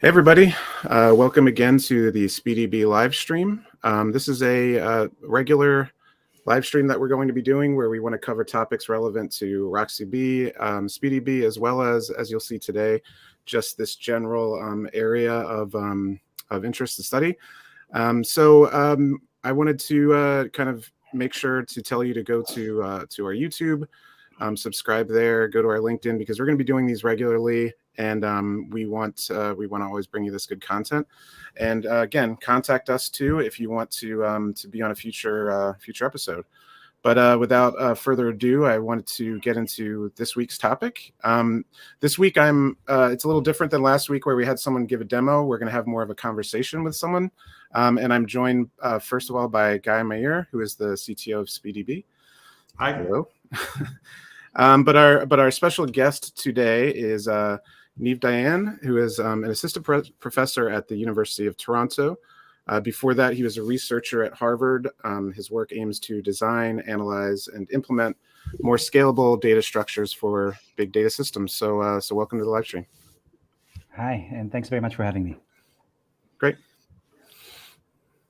Hey everybody, welcome again to the Speedb live stream. This is a regular live stream that we're going to be doing where we want to cover topics relevant to RocksDB, Speedb, as well as you'll see today, just this general area of interest to study. I wanted to kind of make sure to tell you to go to our YouTube, subscribe there, go to our LinkedIn, because we're going to be doing these regularly. And we want to always bring you this good content. And again, contact us too if you want to be on a future episode. But without further ado, I wanted to get into this week's topic. This week, it's a little different than last week where we had someone give a demo. We're going to have more of a conversation with someone. And I'm joined, first of all, by Guy Meyer, who is the CTO of Speedb. Hi. Hello. But our special guest today is Niv Dayan, who is an assistant professor at the University of Toronto. Before that, he was a researcher at Harvard. His work aims to design, analyze, and implement more scalable data structures for big data systems. So welcome to the live stream. Hi, and thanks very much for having me. Great.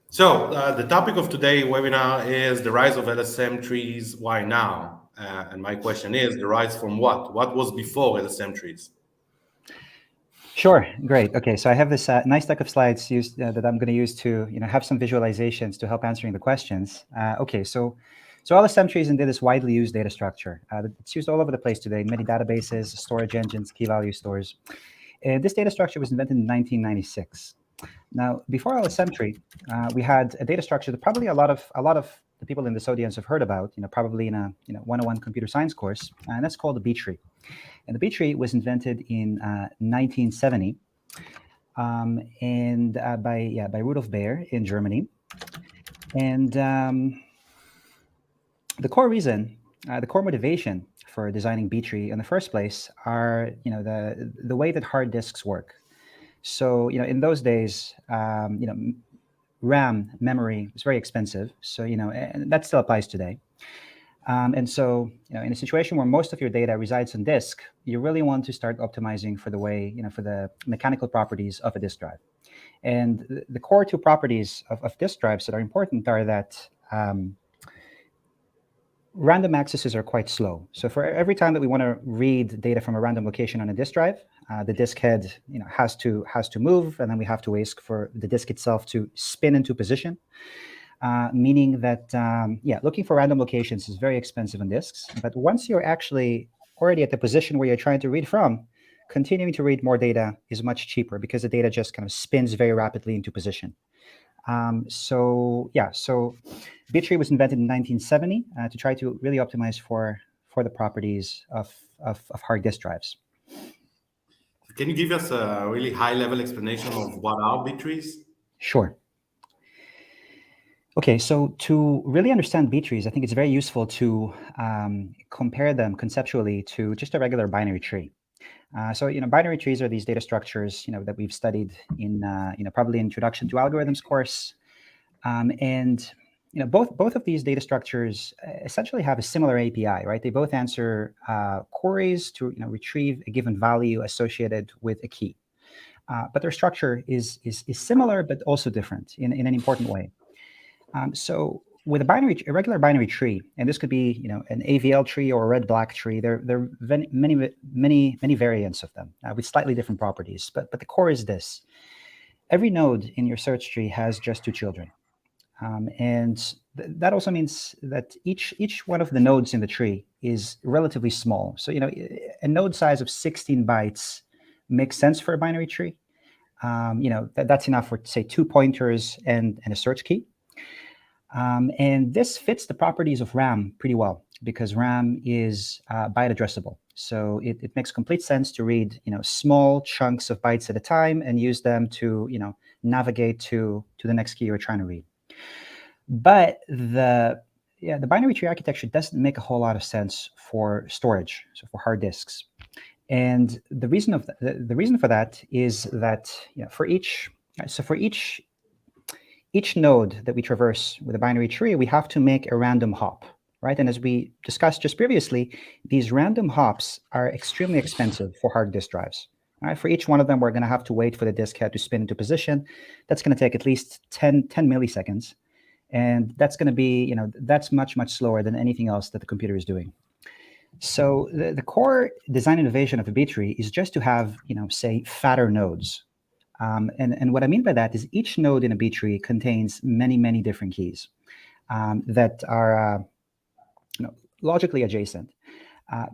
So the topic of today's webinar is the rise of LSM-Trees. Why now? And my question is, the rise from what? What was before LSM-Trees? Sure, great. Okay, so I have this nice deck of slides that I'm going to use to have some visualizations to help answering the questions. Okay, so LSM-Trees indeed is widely used data structure. It's used all over the place today, many databases, storage engines, key value stores. This data structure was invented in 1996. Now, before LSM-Tree, we had a data structure that probably a lot of the people in this audience have heard about, probably in a 101 computer science course, and that's called the B-tree. And the B-tree was invented in 1970, and by Rudolf Baer in Germany. And the core reason, the core motivation for designing B-tree in the first place are the way that hard disks work. So in those days, RAM memory was very expensive. So and that still applies today. And so, in a situation where most of your data resides on disk, you really want to start optimizing for the way, for the mechanical properties of a disk drive. And the core two properties of disk drives that are important are that random accesses are quite slow. So for every time that we want to read data from a random location on a disk drive, the disk head, has to move, and then we have to wait for the disk itself to spin into position. Meaning that, looking for random locations is very expensive on disks. But once you're actually already at the position where you're trying to read from, continuing to read more data is much cheaper because the data just kind of spins very rapidly into position. So B-tree was invented in 1970 to try to really optimize for the properties of hard disk drives. Can you give us a really high-level explanation of what are B-trees? Sure. Okay, so to really understand B-trees, I think it's very useful to compare them conceptually to just a regular binary tree. So binary trees are these data structures that we've studied in probably Introduction to Algorithms course, and both of these data structures essentially have a similar API, right? They both answer queries to retrieve a given value associated with a key, but their structure is similar but also different in an important way. So with a regular binary tree, and this could be an AVL tree or a red-black tree, there are many variants of them with slightly different properties. But the core is this: every node in your search tree has just two children, and that also means that each one of the nodes in the tree is relatively small. So a node size of 16 bytes makes sense for a binary tree. That's enough for, say, 2 pointers and a search key. And this fits the properties of RAM pretty well because RAM is byte addressable. So it makes complete sense to read small chunks of bytes at a time and use them to navigate to the next key you're trying to read. But the binary tree architecture doesn't make a whole lot of sense for storage, so for hard disks. And the reason for that is that for each node that we traverse with a binary tree, we have to make a random hop, right? And as we discussed just previously, these random hops are extremely expensive for hard disk drives. All right, for each one of them, we're going to have to wait for the disk head to spin into position. That's going to take at least 10 milliseconds. And that's going to be, that's much, much slower than anything else that the computer is doing. So the core design innovation of a B tree is just to have, say, fatter nodes. And what I mean by that is each node in a B tree contains many, many different keys that are logically adjacent.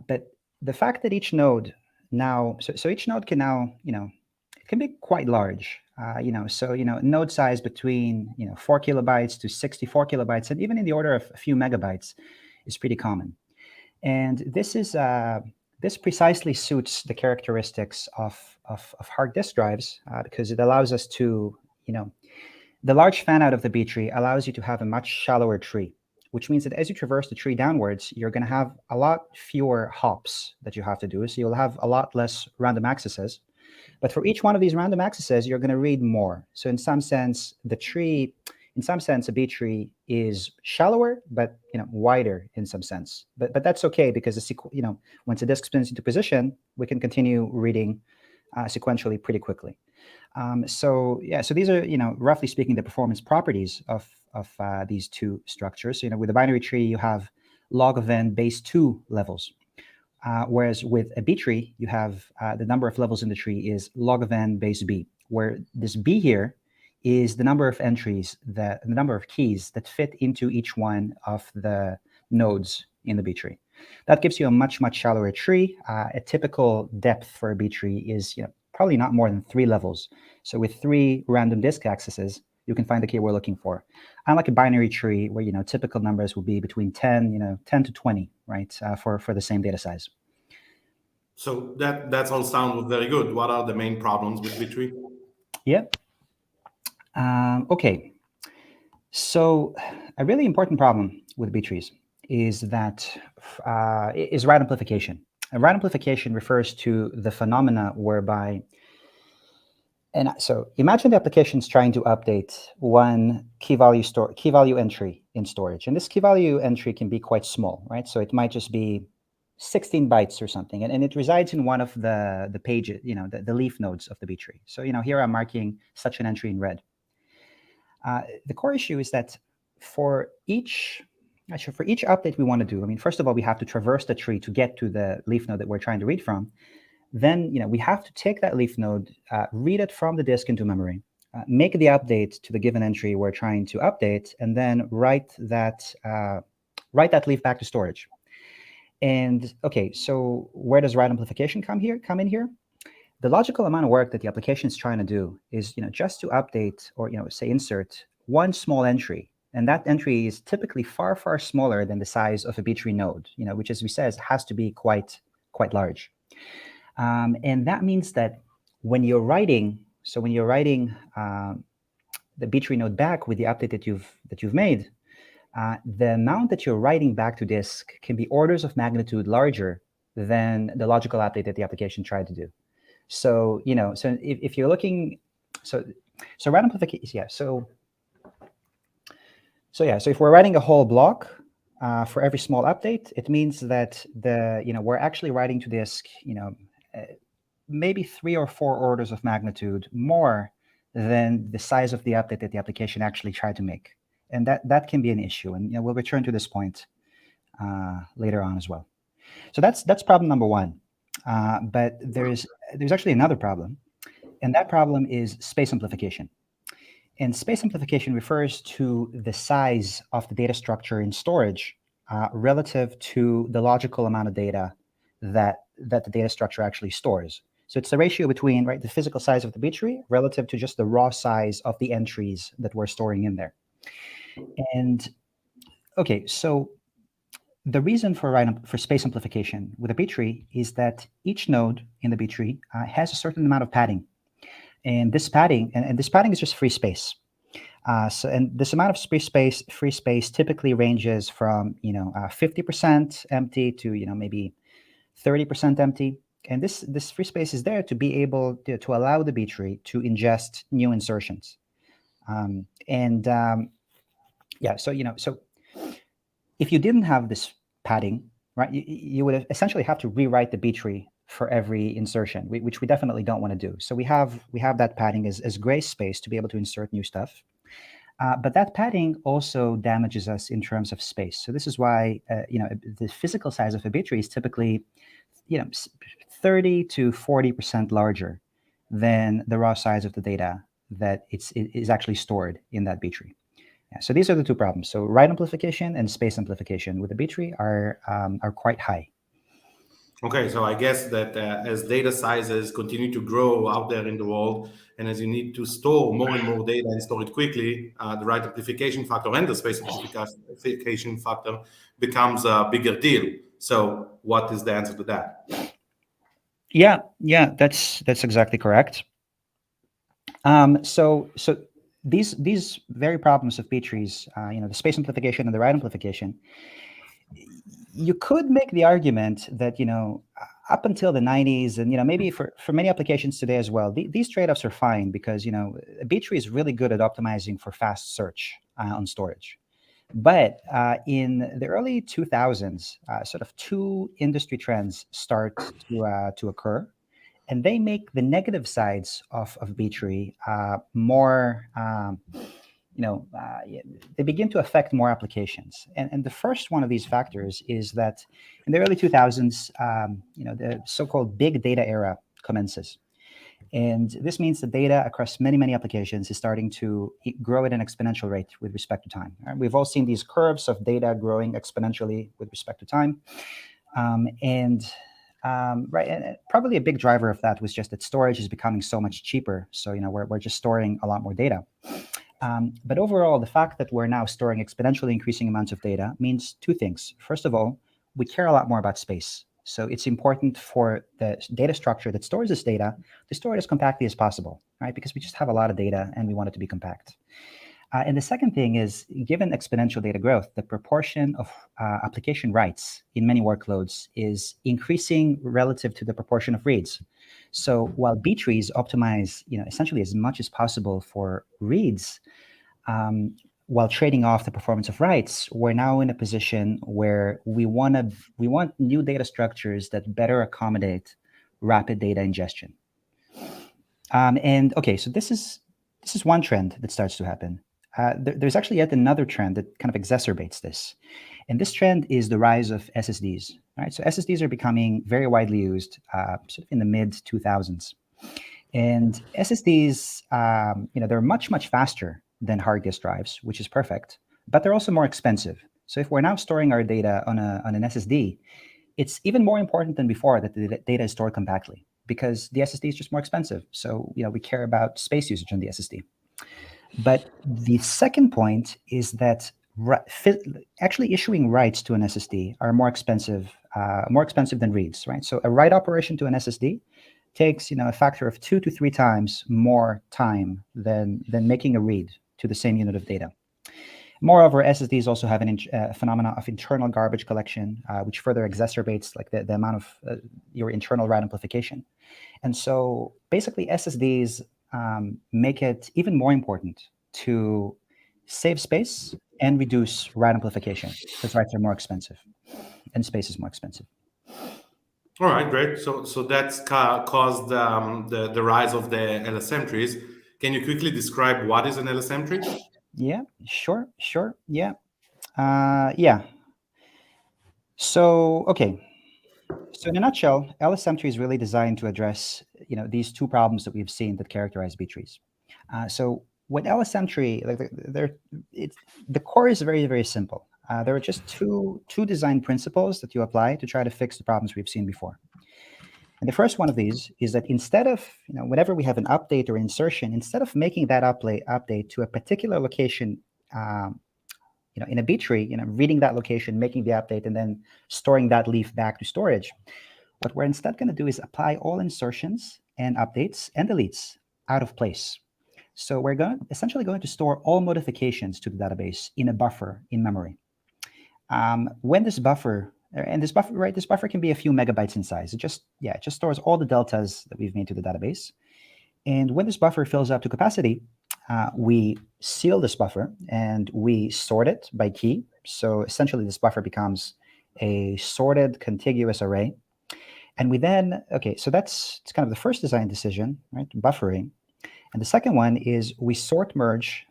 But the fact that each node now, so each node can now, it can be quite large. Node size between 4 kilobytes to 64 kilobytes, and even in the order of a few megabytes, is pretty common. And this precisely suits the characteristics of hard disk drives because it allows us to, the large fan out of the B tree allows you to have a much shallower tree, which means that as you traverse the tree downwards, you're going to have a lot fewer hops that you have to do. So you'll have a lot less random accesses. But for each one of these random accesses, you're going to read more. So in some sense, a B tree is shallower, but wider in some sense. But that's okay because once the disk spins into position, we can continue reading sequentially pretty quickly. So these are roughly speaking the performance properties of these two structures. With a binary tree, you have log of n base 2 levels. Whereas with a B tree, you have the number of levels in the tree is log of n base b, where this b here is the number of entries, the number of keys that fit into each one of the nodes in the B tree. That gives you a much, much shallower tree. A typical depth for a B tree is probably not more than 3 levels. So with 3 random disk accesses, you can find the key we're looking for. Unlike a binary tree where typical numbers will be between 10 to 20, right, for the same data size. So that sounds very good. What are the main problems with B tree? Yeah. Okay. So a really important problem with B trees is that is route amplification. And route amplification refers to the phenomena whereby, and so imagine the application's trying to update one key value entry in storage, and this key value entry can be quite small, right? So it might just be 16 bytes or something, and it resides in one of the pages, the leaf nodes of the B tree. So here I'm marking such an entry in red. The core issue is that for each update we want to do, first of all, we have to traverse the tree to get to the leaf node that we're trying to read from. Then, we have to take that leaf node, read it from the disk into memory, make the update to the given entry we're trying to update, and then write that leaf back to storage. And okay, so where does route amplification come in here? The logical amount of work that the application is trying to do is, just to update or, say insert one small entry. And that entry is typically far, far smaller than the size of a B tree node, which, as we said, has to be quite large. And that means that when you're writing the B tree node back with the update that you've made, the amount that you're writing back to disk can be orders of magnitude larger than the logical update that the application tried to do. So, so if you're looking, so route amplification, so if we're writing a whole block for every small update, it means that we're actually writing to disk, maybe 3 or 4 orders of magnitude more than the size of the update that the application actually tried to make. And that can be an issue. And we'll return to this point later on as well. So that's problem number 1. But there's actually another problem, and that problem is space amplification. And space amplification refers to the size of the data structure in storage relative to the logical amount of data that the data structure actually stores. So it's the ratio between the physical size of the B tree relative to just the raw size of the entries that we're storing in there. And okay, so the reason for space amplification with a B tree is that each node in the B tree has a certain amount of padding, and this padding is just free space. And this amount of free space typically ranges from 50% empty to maybe 30% empty, and this free space is there to be able to allow the B tree to ingest new insertions. So if you didn't have this padding, right, you would essentially have to rewrite the B tree for every insertion, which we definitely don't want to do. So we have that padding as gray space to be able to insert new stuff. But that padding also damages us in terms of space. So this is why the physical size of a B tree is typically 30 to 40% larger than the raw size of the data that it is actually stored in that B tree. Yeah, so these are the two problems. So write amplification and space amplification with the B tree are quite high. Okay, so I guess that as data sizes continue to grow out there in the world, and as you need to store more and more data and store it quickly, the right amplification factor and the space amplification factor becomes a bigger deal. So what is the answer to that? Yeah, that's exactly correct. So these very problems of B trees, the space amplification and the write amplification, you could make the argument that up until the 90s, and maybe for many applications today as well, these trade-offs are fine because a B tree is really good at optimizing for fast search on storage. But in the early 2000s, sort of two industry trends start to occur, and they make the negative sides of B tree more. They begin to affect more applications. And the first one of these factors is that in the early 2000s, the so-called big data era commences. And this means the data across many, many applications is starting to grow at an exponential rate with respect to time. Right? We've all seen these curves of data growing exponentially with respect to time. And probably a big driver of that was just that storage is becoming so much cheaper. So, we're just storing a lot more data. But overall, the fact that we're now storing exponentially increasing amounts of data means two things. First of all, we care a lot more about space. So it's important for the data structure that stores this data to store it as compactly as possible, right? Because we just have a lot of data and we want it to be compact. And the second thing is, given exponential data growth, the proportion of application writes in many workloads is increasing relative to the proportion of reads. So while B trees optimize, essentially as much as possible for reads, while trading off the performance of writes, we're now in a position where we want new data structures that better accommodate rapid data ingestion. And okay, so this is one trend that starts to happen. There's actually yet another trend that kind of exacerbates this. And this trend is the rise of SSDs. Right? So SSDs are becoming very widely used sort of in the mid-2000s. And SSDs, they're much, much faster than hard disk drives, which is perfect, but they're also more expensive. So if we're now storing our data on an SSD, it's even more important than before that the data is stored compactly because the SSD is just more expensive. So, we care about space usage on the SSD. But the second point is that actually issuing writes to an SSD are more expensive than reads, right? So a write operation to an SSD takes a factor of 2 to 3 times more time than making a read to the same unit of data. Moreover, SSDs also have a phenomena of internal garbage collection, which further exacerbates the amount of your internal write amplification. And so basically SSDs make it even more important to save space and reduce write amplification because writes are more expensive and space is more expensive. All right, great. So that's caused the rise of the LSM trees. Can you quickly describe what is an LSM tree? Yeah, sure. Yeah. Yeah. So, okay. So in a nutshell, LSM-Tree is really designed to address, these two problems that we've seen that characterize B trees. So with LSM-Tree, the core is very, very simple. There are just two design principles that you apply to try to fix the problems we've seen before. And the first one of these is that instead of, whenever we have an update or insertion, instead of making that update to a particular location, in a B tree, reading that location, making the update, and then storing that leaf back to storage, what we're instead going to do is apply all insertions and updates and deletes out of place. So we're essentially going to store all modifications to the database in a buffer in memory. When this buffer can be a few megabytes in size. It just stores all the deltas that we've made to the database. And when this buffer fills up to capacity, we seal this buffer and we sort it by key. So essentially, this buffer becomes a sorted contiguous array. And we then, okay, so it's kind of the first design decision, right? Buffering. And the second one is we sort merge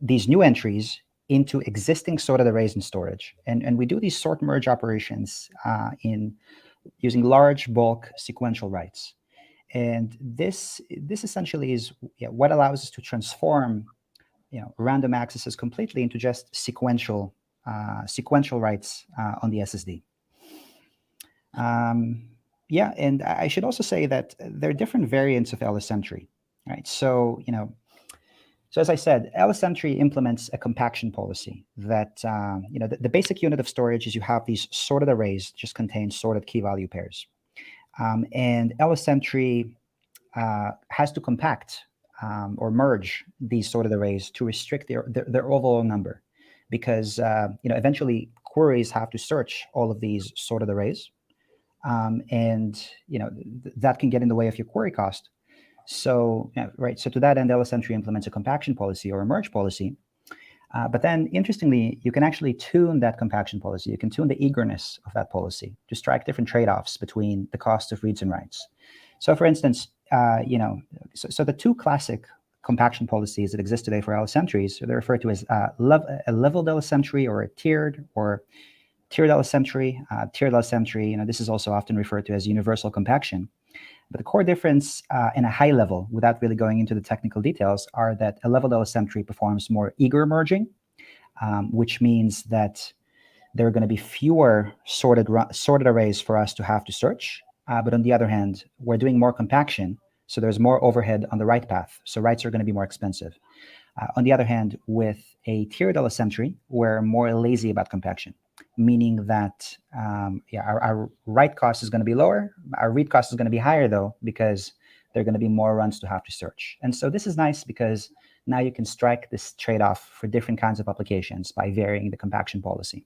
these new entries into existing sorted arrays in storage. And we do these sort merge operations in using large bulk sequential writes. And this essentially is what allows us to transform random accesses completely into just sequential writes on the SSD. And I should also say that there are different variants of LSM-Tree, right? So so as I said, LSM-Tree implements a compaction policy that the basic unit of storage is you have these sorted arrays just contain sorted key value pairs, and LSM-Tree has to compact or merge these sorted arrays to restrict their overall number, because eventually queries have to search all of these sorted arrays, and that can get in the way of your query cost. So So to that end, LSM-Tree implements a compaction policy or a merge policy. But then, interestingly, you can actually tune that compaction policy. You can tune the eagerness of that policy to strike different trade-offs between the cost of reads and writes. So, for instance, so the two classic compaction policies that exist today for LSM-Trees, they're referred to as a leveled LSM-Tree or a tiered LSM-Tree. Tiered LSM-Tree, this is also often referred to as universal compaction. But the core difference in a high level, without really going into the technical details, are that a leveled LSM-Tree performs more eager merging, which means that there are going to be fewer sorted arrays for us to have to search. But on the other hand, we're doing more compaction, so there's more overhead on the write path. So writes are going to be more expensive. On the other hand, with a tiered LSM-Tree, we're more lazy about compaction, meaning that our write cost is going to be lower. Our read cost is going to be higher, though, because there are going to be more runs to have to search. And so this is nice because now you can strike this trade-off for different kinds of applications by varying the compaction policy.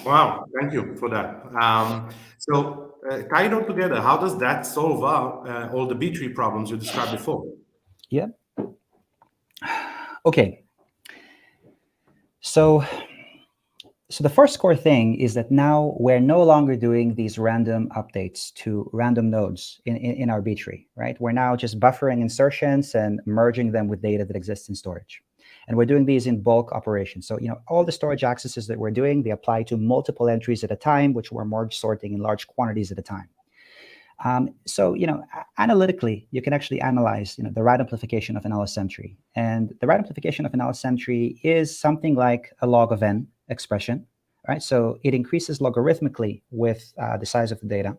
Wow, thank you for that. So tie it all together, how does that solve all the B-tree problems you described before? Yeah. Okay. So the first core thing is that now we're no longer doing these random updates to random nodes in our B-tree, right? We're now just buffering insertions and merging them with data that exists in storage. And we're doing these in bulk operations. So, all the storage accesses that we're doing, they apply to multiple entries at a time, which we're merge sorting in large quantities at a time. So, analytically, you can actually analyze, the write amplification of an LSM-Tree. And the write amplification of an LSM-Tree is something like a log of n expression, right? So it increases logarithmically with the size of the data.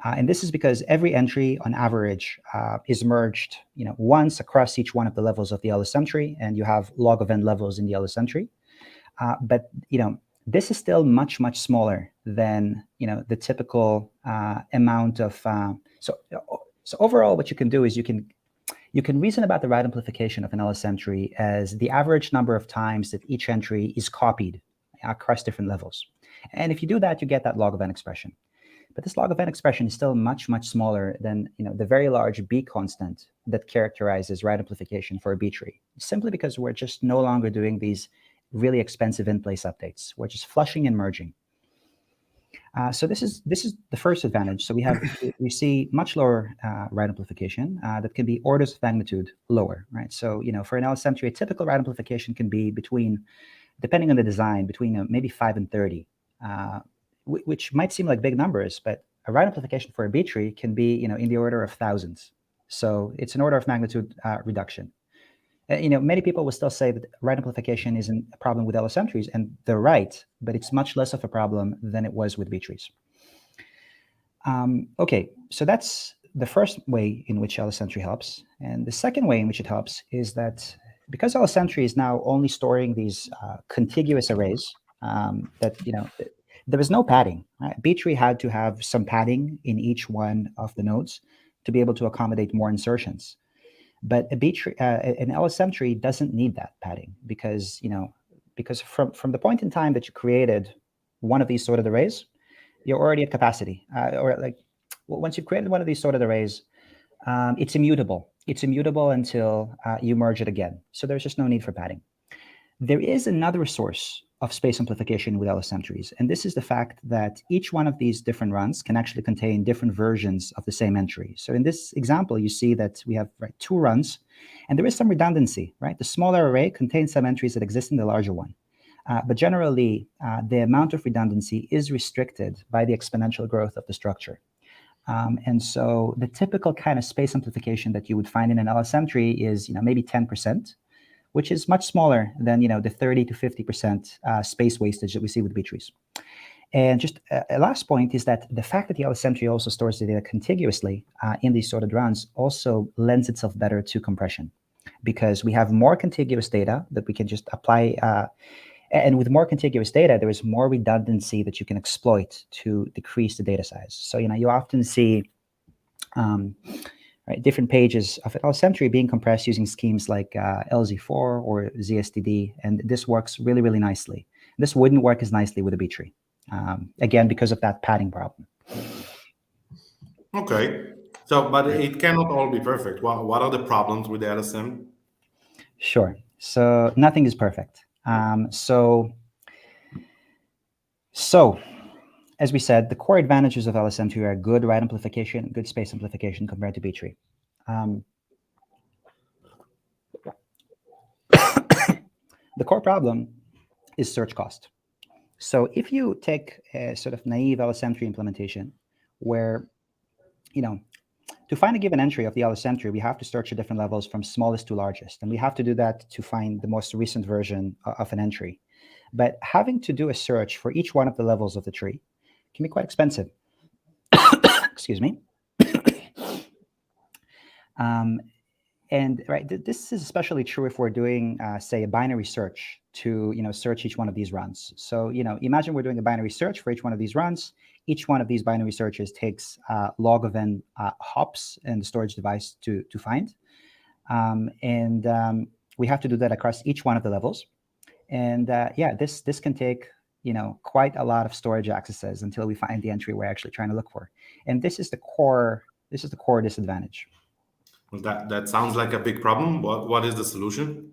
And this is because every entry on average is merged, once across each one of the levels of the LSM-Tree, and you have log of n levels in the LSM-Tree. But, this is still much, much smaller than, the typical amount of, so overall, what you can do is you can reason about the write amplification of an LSM-Tree as the average number of times that each entry is copied across different levels. And if you do that, you get that log of n expression. But this log of n expression is still much, much smaller than the very large B constant that characterizes write amplification for a B tree, simply because we're just no longer doing these really expensive in-place updates. We're just flushing and merging. So this is the first advantage. So we see much lower write amplification that can be orders of magnitude lower, right? So for an LSM-Tree, a typical write amplification can be between, depending on the design, between maybe 5 and 30, which might seem like big numbers, but a write amplification for a B tree can be in the order of thousands. So it's an order of magnitude reduction. Many people will still say that write amplification isn't a problem with LSM-Trees, and they're right, but it's much less of a problem than it was with B-trees. Okay, so that's the first way in which LSM-Tree helps. And the second way in which it helps is that because LSM-Tree is now only storing these contiguous arrays, there is no padding. Right? B-tree had to have some padding in each one of the nodes to be able to accommodate more insertions. But an LSM-Tree doesn't need that padding because from the point in time that you created one of these sorted arrays, you're already at capacity. Once you've created one of these sorted arrays, it's immutable. It's immutable until you merge it again. So there's just no need for padding. There is another source of space simplification with LSM-Trees. And this is the fact that each one of these different runs can actually contain different versions of the same entry. So in this example, you see that we have 2 runs, and there is some redundancy, right? The smaller array contains some entries that exist in the larger one. But generally, the amount of redundancy is restricted by the exponential growth of the structure. And so the typical kind of space simplification that you would find in an LSM tree is, maybe 10%, which is much smaller than, the 30 to 50% space wastage that we see with B-trees. And just a last point is that the fact that the LSM tree also stores the data contiguously in these sorted runs also lends itself better to compression, because we have more contiguous data that we can just apply. And with more contiguous data, there is more redundancy that you can exploit to decrease the data size. So, you often see different pages of an LSM tree being compressed using schemes like LZ4 or ZSTD, and this works really, really nicely. This wouldn't work as nicely with a B tree, again, because of that padding problem. Okay. So, but it cannot all be perfect. What are the problems with the LSM? Sure. So nothing is perfect. So as we said, the core advantages of LSM-Tree are good write amplification, good space amplification compared to B-tree. The core problem is search cost. So if you take a sort of naive LSM-Tree implementation where, to find a given entry of the LSM tree, we have to search at different levels from smallest to largest. And we have to do that to find the most recent version of an entry. But having to do a search for each one of the levels of the tree can be quite expensive. Excuse me. This is especially true if we're doing, say, a binary search to, search each one of these runs. So, imagine we're doing a binary search for each one of these runs. Each one of these binary searches takes log of n hops in the storage device to find. We have to do that across each one of the levels. And this can take, quite a lot of storage accesses until we find the entry we're actually trying to look for. And this is the core disadvantage. Well, that sounds like a big problem. What is the solution?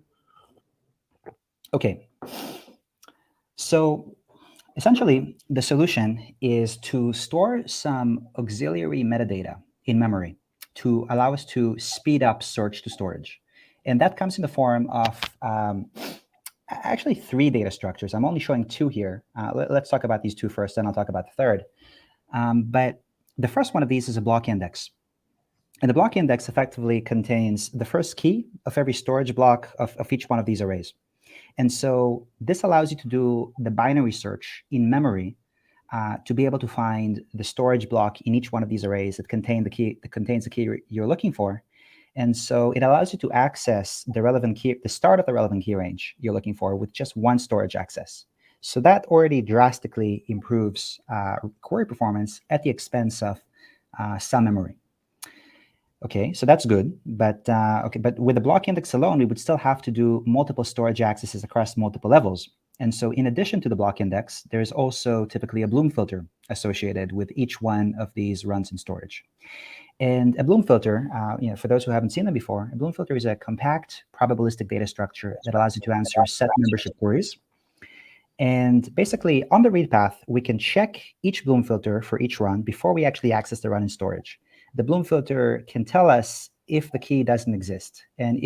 Okay. So essentially, the solution is to store some auxiliary metadata in memory to allow us to speed up search to storage. And that comes in the form of actually 3 data structures. I'm only showing 2 here. Let's talk about these 2 first, then I'll talk about the third. But the first one of these is a block index. And the block index effectively contains the first key of every storage block of each one of these arrays. And so this allows you to do the binary search in memory to be able to find the storage block in each one of these arrays that contains the key you're looking for. And so it allows you to access the relevant key, the start of the relevant key range you're looking for with just 1 storage access. So that already drastically improves query performance at the expense of some memory. Okay, so that's good, but with the block index alone, we would still have to do multiple storage accesses across multiple levels. And so in addition to the block index, there's also typically a Bloom filter associated with each one of these runs in storage. And a Bloom filter, for those who haven't seen them before, a Bloom filter is a compact probabilistic data structure that allows you to answer set membership queries. And basically, on the read path, we can check each Bloom filter for each run before we actually access the run in storage. The Bloom filter can tell us if the key doesn't exist, and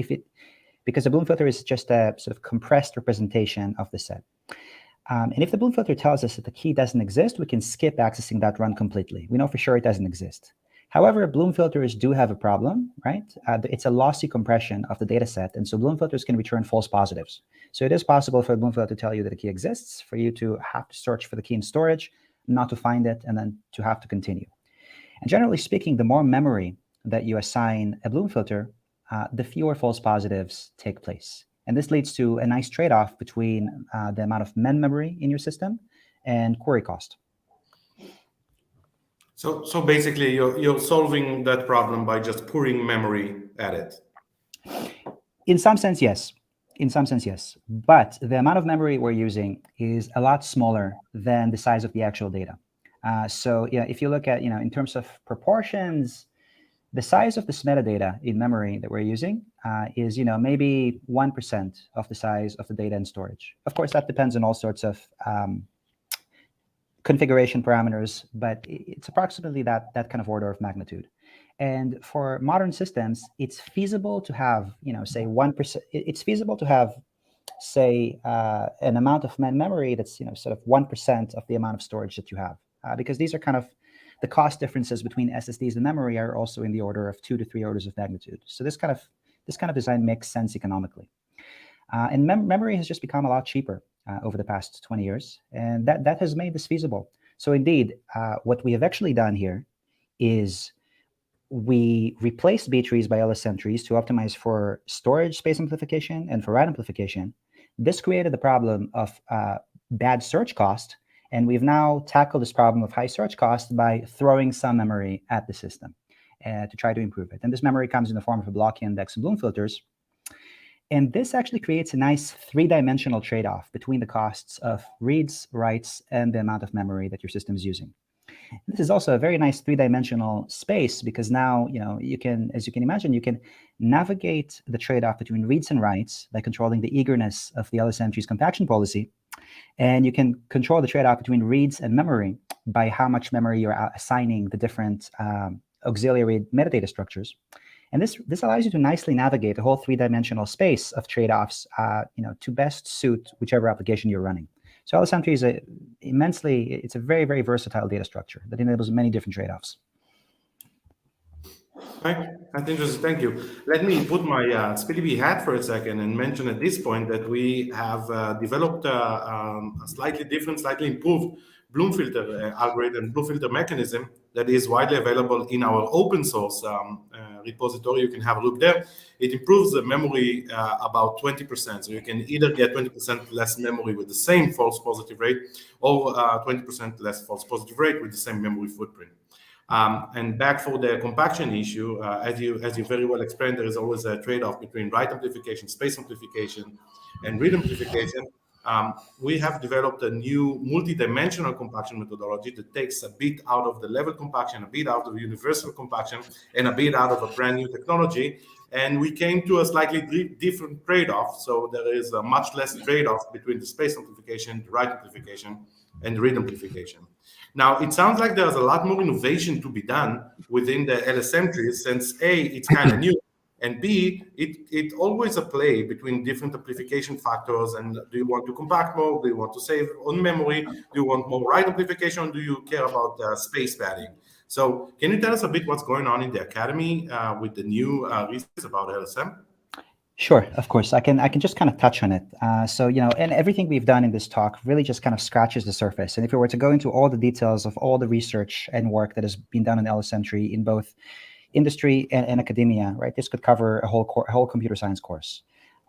because the Bloom filter is just a sort of compressed representation of the set. And if the Bloom filter tells us that the key doesn't exist, we can skip accessing that run completely. We know for sure it doesn't exist. However, Bloom filters do have a problem, right? It's a lossy compression of the data set, and so Bloom filters can return false positives. So it is possible for a Bloom filter to tell you that a key exists, for you to have to search for the key in storage, not to find it, and then to have to continue. And generally speaking, the more memory that you assign a Bloom filter, the fewer false positives take place. And this leads to a nice trade-off between the amount of memory in your system and query cost. So basically, you're solving that problem by just pouring memory at it. In some sense, yes. In some sense, yes. But the amount of memory we're using is a lot smaller than the size of the actual data. So if you look at, in terms of proportions, The size of this metadata in memory that we're using is, maybe 1% of the size of the data in storage. Of course, that depends on all sorts of configuration parameters, but it's approximately that kind of order of magnitude. And for modern systems, it's feasible to have, say 1%. It's feasible to have, say, an amount of memory that's, sort of 1% of the amount of storage that you have, because these are kind of the cost differences between SSDs and memory are also in the order of 2 to 3 orders of magnitude. So this kind of design makes sense economically. And memory has just become a lot cheaper over the past 20 years, and that has made this feasible. So indeed, what we have actually done here is we replaced B-trees by LSM-trees to optimize for storage space amplification and for write amplification. This created the problem of bad search cost, and we've now tackled this problem of high search cost by throwing some memory at the system to try to improve it. And this memory comes in the form of a blocky index and Bloom filters. And this actually creates a nice three-dimensional trade-off between the costs of reads, writes, and the amount of memory that your system is using. This is also a very nice three-dimensional space because now, you can, as you can imagine, you can navigate the trade-off between reads and writes by controlling the eagerness of the LSM-Trees compaction policy. And you can control the trade-off between reads and memory by how much memory you're assigning the different auxiliary metadata structures. And this allows you to nicely navigate the whole three-dimensional space of trade-offs, to best suit whichever application you're running. So LSM-Tree is it's a very, very versatile data structure that enables many different trade-offs. Okay, that's interesting. Thank you. Let me put my Speedb hat for a second and mention at this point that we have developed a slightly different, slightly improved Bloom filter algorithm, Bloom filter mechanism that is widely available in our open source repository. You can have a look there. It improves the memory about 20%. So you can either get 20% less memory with the same false positive rate or 20% less false positive rate with the same memory footprint. And back for the compaction issue, as you very well explained, there is always a trade-off between write amplification, space amplification, and read amplification. We have developed a new multi-dimensional compaction methodology that takes a bit out of the level compaction, a bit out of universal compaction, and a bit out of a brand new technology. And we came to a slightly different trade-off. So there is a much less trade-off between the space amplification, the write amplification, and the read amplification. Now, it sounds like there's a lot more innovation to be done within the LSM-Trees since A, it's kind of new, and B, it always a play between different amplification factors. And do you want to compact more? Do you want to save on memory? Do you want more write amplification? Or do you care about space padding? So can you tell us a bit what's going on in the academy with the new research about LSM? Sure, of course. I can just kind of touch on it. And everything we've done in this talk really just kind of scratches the surface. And if we were to go into all the details of all the research and work that has been done in LSM-Tree in both industry and academia, right, this could cover a whole computer science course.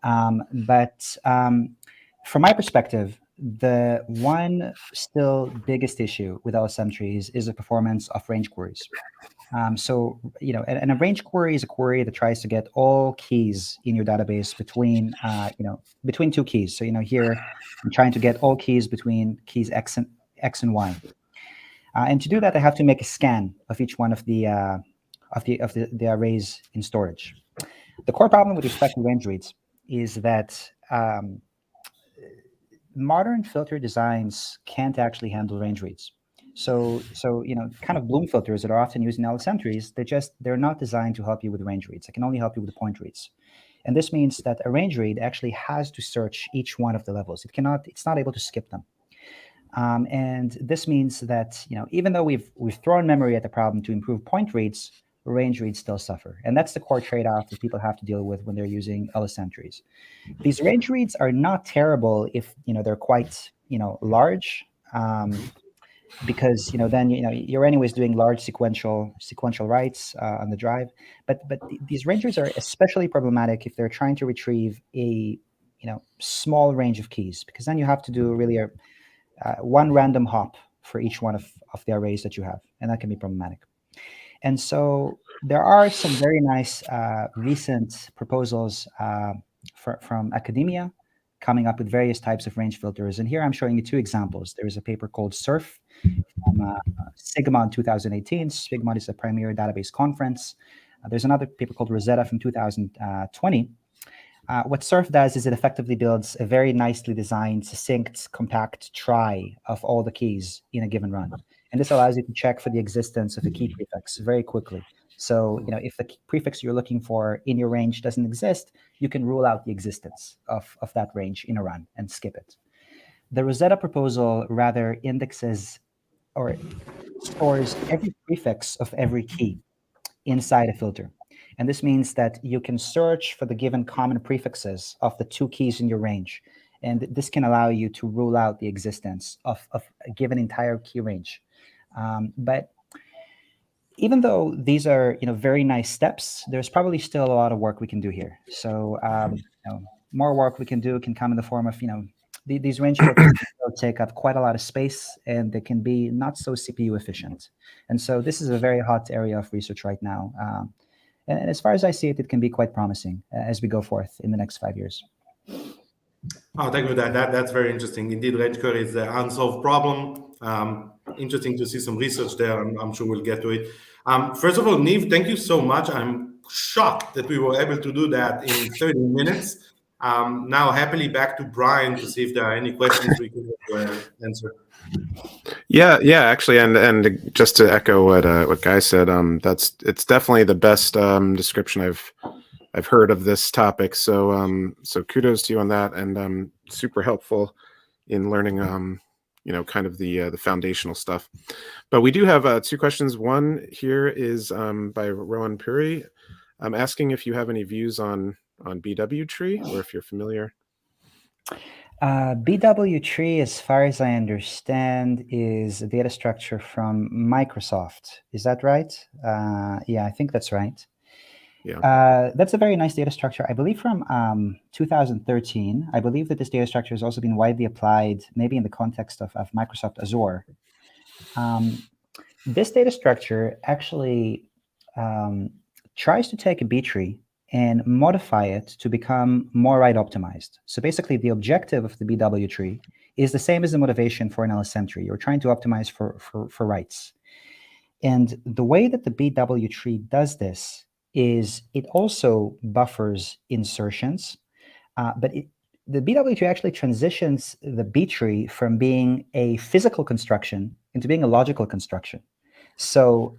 But from my perspective, the one still biggest issue with LSM-Trees is the performance of range queries. And a range query is a query that tries to get all keys in your database between two keys. So, here I'm trying to get all keys between keys X and Y. And to do that, I have to make a scan of each one of the arrays in storage. The core problem with respect to range reads is that modern filter designs can't actually handle range reads. So kind of Bloom filters that are often used in LSM-Trees, they're not designed to help you with range reads. They can only help you with the point reads. And this means that a range read actually has to search each one of the levels. It's not able to skip them. And this means that, even though we've thrown memory at the problem to improve point reads, range reads still suffer. And that's the core trade-off that people have to deal with when they're using LSM-Trees. These range reads are not terrible if, they're quite, large. Because then you're anyways doing large sequential writes on the drive, but these range reads are especially problematic if they're trying to retrieve a small range of keys, because then you have to do really one random hop for each one of the arrays that you have, and that can be problematic. And so there are some very nice recent proposals from academia coming up with various types of range filters. And here I'm showing you two examples. There is a paper called SURF from SIGMOD 2018. SIGMOD is a premier database conference. There's another paper called Rosetta from 2020. What Surf does is it effectively builds a very nicely designed, succinct, compact trie of all the keys in a given run. And this allows you to check for the existence of a key prefix very quickly. So, if the prefix you're looking for in your range doesn't exist, you can rule out the existence of that range in a run and skip it. The Rosetta proposal rather indexes or stores every prefix of every key inside a filter. And this means that you can search for the given common prefixes of the two keys in your range. And this can allow you to rule out the existence of a given entire key range. But even though these are very nice steps, there's probably still a lot of work we can do here. So more work we can do can come in the form of these range filters take up quite a lot of space, and they can be not so CPU efficient. And so this is a very hot area of research right now. And as far as I see it, it can be quite promising as we go forth in the next 5 years. Oh, thank you. That's very interesting. Indeed, range query is the unsolved problem. Interesting to see some research there. I'm sure we'll get to it. First of all, Niv, thank you so much. I'm shocked that we were able to do that in 30 minutes. Now, happily back to Brian to see if there are any questions we can answer. Yeah, actually, and just to echo what Guy said, it's definitely the best description I've heard of this topic. So kudos to you on that, and super helpful in learning kind of the foundational stuff. But we do have two questions. One here is by Rowan Puri. I'm asking if you have any views on BW tree, or if you're familiar. BW tree, as far as I understand, is a data structure from Microsoft. Is that right? Yeah, I think that's right. Yeah. That's a very nice data structure, I believe, from 2013. I believe that this data structure has also been widely applied, maybe in the context of Microsoft Azure. This data structure actually tries to take a B tree and modify it to become more write optimized. So basically, the objective of the BW tree is the same as the motivation for an LSM tree. You're trying to optimize for writes. And the way that the BW tree does this is it also buffers insertions, but the BW tree actually transitions the B tree from being a physical construction into being a logical construction. So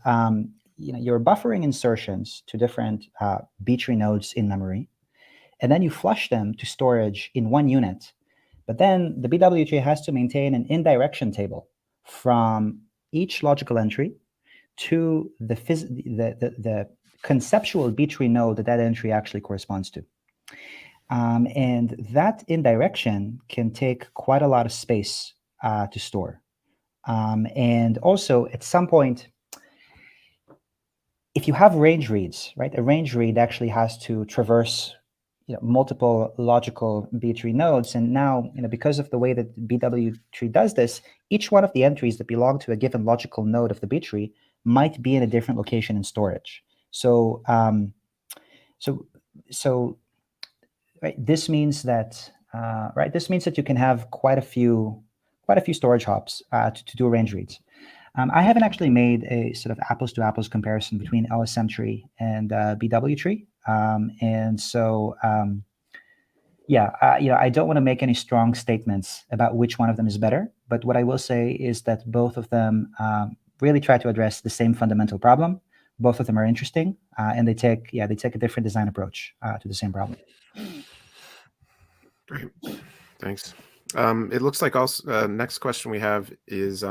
you're buffering insertions to different B tree nodes in memory, and then you flush them to storage in one unit. But then the BW tree has to maintain an indirection table from each logical entry to the conceptual B tree node that entry actually corresponds to. And that indirection can take quite a lot of space to store. And also, at some point, if you have range reads, right, a range read actually has to traverse multiple logical B tree nodes. And now, because of the way that BW tree does this, each one of the entries that belong to a given logical node of the B tree might be in a different location in storage. So, right, this means that you can have quite a few storage hops to do range reads. I haven't actually made a sort of apples to apples comparison between LSM-Tree and BW tree, and so I don't want to make any strong statements about which one of them is better. But what I will say is that both of them really try to address the same fundamental problem. Both of them are interesting, and they take a different design approach to the same problem. Great, thanks. It looks like also next question we have is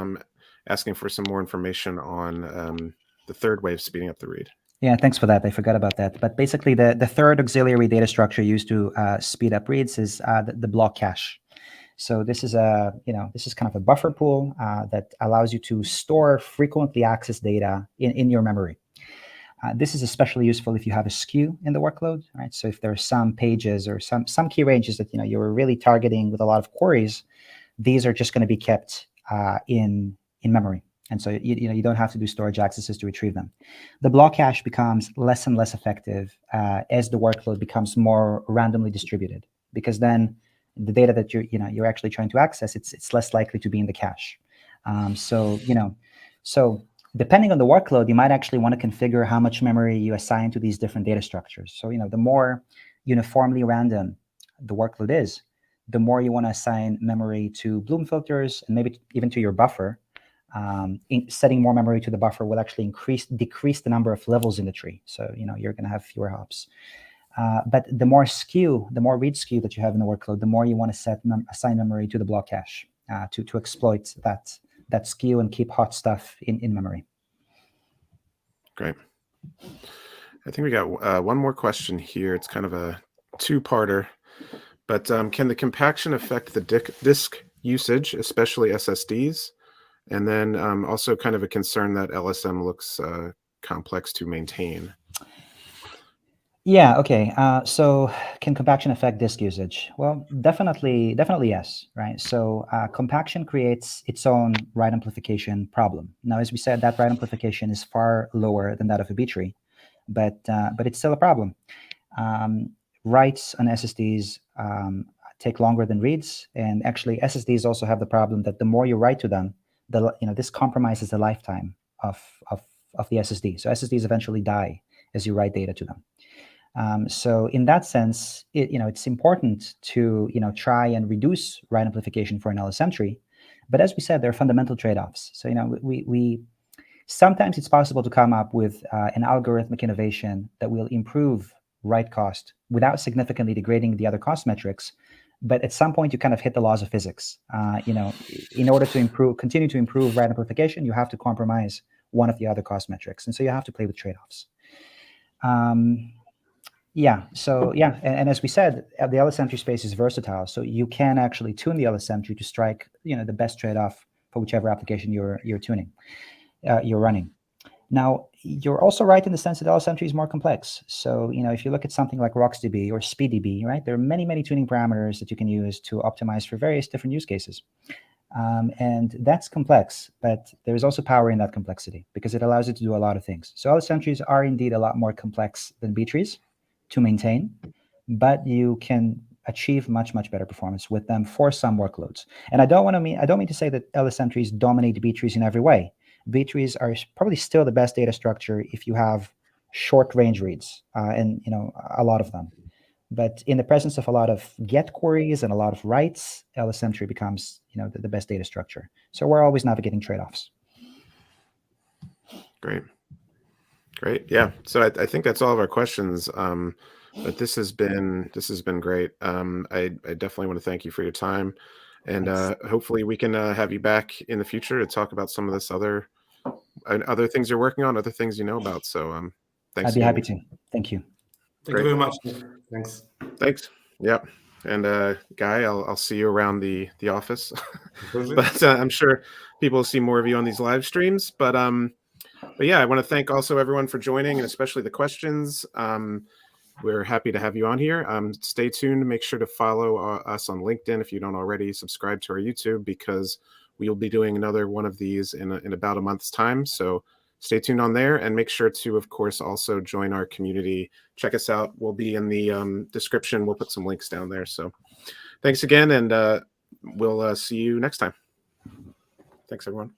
asking for some more information on the third way of speeding up the read. Yeah, thanks for that. I forgot about that. But basically, the third auxiliary data structure used to speed up reads is the block cache. So this is kind of a buffer pool that allows you to store frequently accessed data in your memory. This is especially useful if you have a skew in the workload, right? So if there are some pages or some key ranges that you're really targeting with a lot of queries, these are just going to be kept in memory, and so you don't have to do storage accesses to retrieve them. The block cache becomes less and less effective as the workload becomes more randomly distributed, because then the data that you're actually trying to access, it's less likely to be in the cache. So Depending on the workload, you might actually want to configure how much memory you assign to these different data structures. So, the more uniformly random the workload is, the more you want to assign memory to Bloom filters and maybe even to your buffer. Setting more memory to the buffer will actually decrease the number of levels in the tree. So, you're going to have fewer hops. But the more read skew that you have in the workload, the more you want to assign memory to the block cache to exploit that skew and keep hot stuff in memory. Great. I think we got one more question here. It's kind of a two-parter, but can the compaction affect the disk usage, especially SSDs? And then also kind of a concern that LSM looks complex to maintain. Yeah, okay. So can compaction affect disk usage? Well, definitely yes, right? So compaction creates its own write amplification problem. Now, as we said, that write amplification is far lower than that of a B tree, but it's still a problem. Writes on SSDs take longer than reads, and actually SSDs also have the problem that the more you write to them, this compromises the lifetime of the SSD. So SSDs eventually die as you write data to them. So in that sense, it's important to try and reduce write amplification for an LSM tree. But as we said, there are fundamental trade-offs. So we sometimes it's possible to come up with an algorithmic innovation that will improve write cost without significantly degrading the other cost metrics. But at some point, you kind of hit the laws of physics. In order to continue to improve write amplification, you have to compromise one of the other cost metrics, and so you have to play with trade-offs. And as we said, the LSM-Tree space is versatile, so you can actually tune the LSM-Tree to strike the best trade-off for whichever application you're running. Now, you're also right in the sense that LSM-Tree is more complex. So if you look at something like RocksDB or Speedb, right, there are many tuning parameters that you can use to optimize for various different use cases. And that's complex, but there's also power in that complexity because it allows you to do a lot of things. So LSM-Trees are indeed a lot more complex than B trees to maintain, but you can achieve much better performance with them for some workloads. And I don't mean to say that LSM-Trees dominate B trees in every way. B trees are probably still the best data structure if you have short range reads, and a lot of them. But in the presence of a lot of get queries and a lot of writes, LSM-Tree becomes the best data structure. So we're always navigating trade-offs. Great. Yeah. So I think that's all of our questions. But this has been great. I definitely want to thank you for your time, and hopefully we can have you back in the future to talk about some of this other things you're working on, other things you know about. So thanks. I'd be happy to. Thank you. Thank you very much. Thanks. Yeah. And Guy, I'll see you around the office. But I'm sure people will see more of you on these live streams. But yeah, I want to thank also everyone for joining, and especially the questions. We're happy to have you on here. Stay tuned. Make sure to follow us on LinkedIn if you don't already. Subscribe to our YouTube because we'll be doing another one of these in about a month's time. So stay tuned on there, and make sure to, of course, also join our community. Check us out. We'll be in the description. We'll put some links down there. So thanks again, and we'll see you next time. Thanks, everyone.